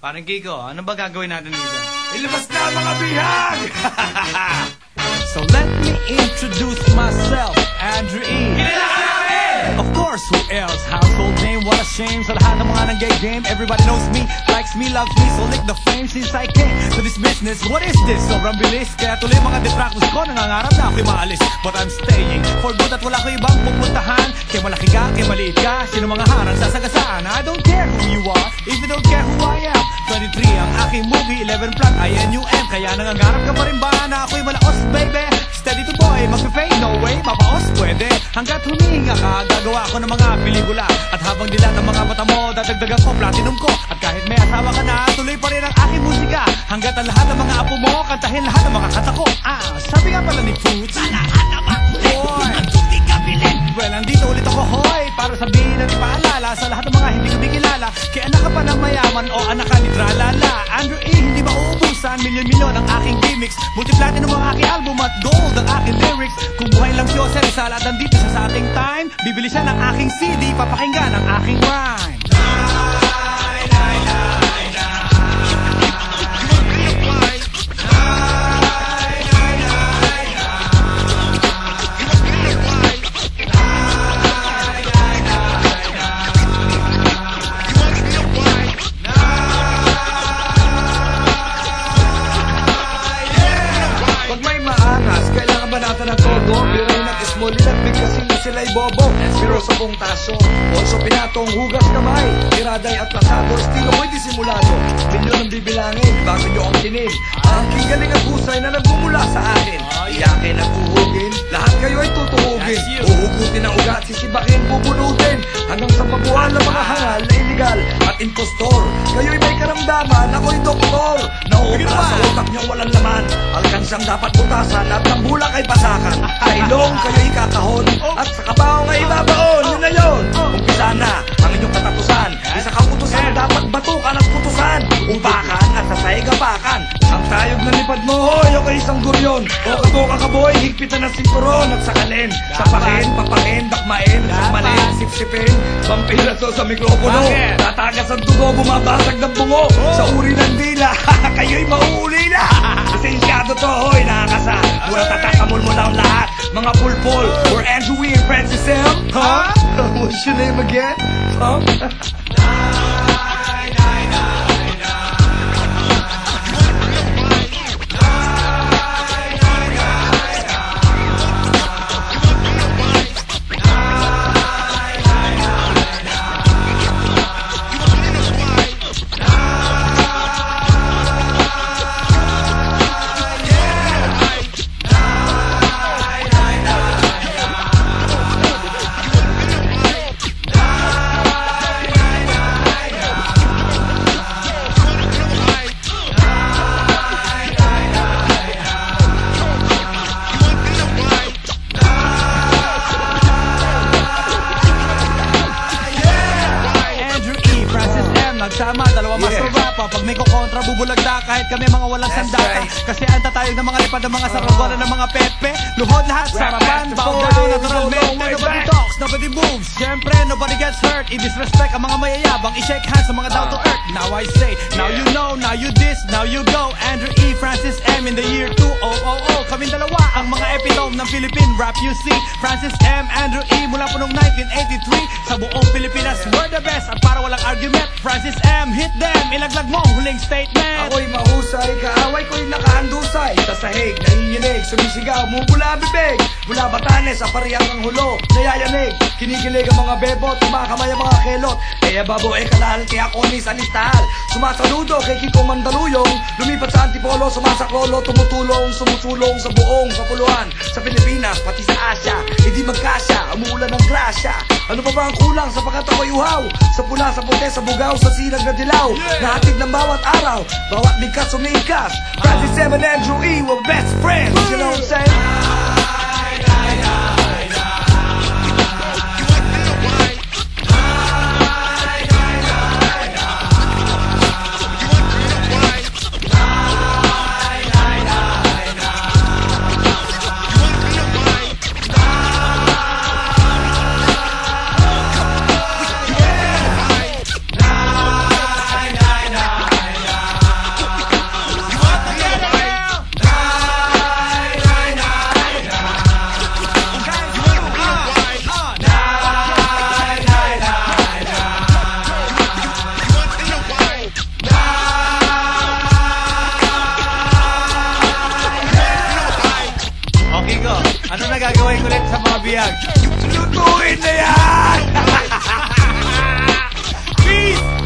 Parang Kiko, ano ba gagawin natin dito? Ilabas na mga bihag! So let me introduce myself, Andrew E. Kilala ka namin! Of course, who else? Household name, what a shame. Sa lahat ng mga nag-gay game, everybody knows me, likes me, loves me. So lick the fame since I came to this business. What is this? Sobrang bilis. Kaya tuloy mga detractors ko, nangangarap na ako'y maalis. But I'm staying for good at wala ko ibang pupuntahan. Kaya malaki ka, kaya maliit ka, sino mga harang sasagasaan? I don't care who you are, if you don't care who I am. 23 ang aking movie, 11 plug, INUM. Kaya nangangarap ka pa rin ba na ako'y malaos, baby? Steady to boy, mag-fade, no way, mapaos, pwede. Hanggat huminga ka, gagawa ko ng mga pelikula. At habang dila ng mga mata mo, dadagdagan ko, platinum ko. At kahit may asawa ka na, tuloy pa rin ang aking musika. Hanggat ang lahat ng mga apo mo, kantahin lahat ng mga kanta ko. Sabi nga pala ni Foods, sa lahat ng mga boy, hindi ka bilin. Well, andito ulit ako, hoy, para sabihin at ipaalala sa lahat ng mga hindi ko kilala. Kaya anak ka pa ng mayaman o anak ka ni Tralala. Andrew E, hindi mauubusan, milyon-milyon ang aking gimmicks. Multi-platinum ang aking album at gold ang aking lyrics. Kung buhay lang si Jose Rizal at andito siya sa ating time, bibili siya ng aking CD, papakinggan ang aking rhyme. Banata ng todo, pero nag-small at bigkasin mo sila'y bobo. Pero sa buong taso, also pinatong hugas kamay. Tiraday at pasado, estilo ko'y disimulado. Milyon ang bibilangin, bago nyo ang tinig. Aking galing at husay na nagmumula sa akin. Iyakin at uhugin, lahat kayo ay tutuhugin. Uhugutin ang ugat, sisibakin, bubunutin. Hanggang sa pagbuhan ng mga hangal na illegal at impostor. Kayo'y may karamdaman, ako'y doktor. Nauubra sa utak niyong walang laman. Alkansang dapat butasan at ng bulak ay pasakan. Sa ilong kayo'y kakahon at sa kabaong ay ibabaon. Yun na yun, umpisa na ang inyong katatusan. Isa kang utusan na dapat batukan at putusan. Umpakan at sasaigapakan. Ang tayog na lipad mo, hoy, o kay isang guryon. O katuka ka boy, higpitan ng sinturon at sakalin. Sapakin, papakin, dakmain, sakmalin, sipsipin. Vampiraso sa mikropono. Tatagas ang dugo, bumabasag ng bungo. Sa uri ng dila, kayo'y mauulila. Lisensyado to, hoy, nakakasa. Mura tatakamol mo na ang lahat. Mga pulpul, we're Andrew E and Francis M. Huh? What's your name again? Huh? Nagsama, dalawa masura pa. Pag may kukontra, bubulagda kahit kami mga walang sandata. Kasi anta tayo ng mga lipad ng mga saranggola ng mga pepe. Luhod lahat, sarapan, bow down, naturalmente. Nobody talks, nobody moves. Siyempre, nobody gets hurt. I-disrespect ang mga mayayabang, i-shake hands sa mga down to earth. Now I say, now you know, now you this, now you go. Andrew E, Francis M in the year 2000. Kaming dalawa ang mga epitome ng Philippine rap, you see. Francis M, Andrew E, mula po noong 1983. Sa buong Pilipinas, we're the best. At para walang argument, Francis M, hit them, ilaglag mo huling statement. Ako'y mahusay, kaaway ko'y nakahandusay. Sa sahig, nanginginig, sumisigaw, mumula bibig. Mula Batanes, sa pariyang ang hulo, nayayanig. Kinikilig ang mga bebot, kumakamay ang mga kelot. Kaya babo e kalal, kaya konis anistahal. Sumasaludo kay Kiko Mandaluyong. Lumipat sa Antipolo, sumasaklolo, tumutulong, sumusulong sa buong kapuluan. Sa Pilipinas, pati sa Asya, hindi magkasya, umuulan ng grasya. Ano pa ba ang kulang sapagat ako'y uhaw? Sa pula, sa puti, sa bugaw, sa silag na dilaw. Nahatid ng bawat araw, bawat bigkas umiikas. Francis M and Andrew E were best friends. You know what I'm saying? Ano na gagawin ulit sa mga biyag? Lutuin na yan! Peace!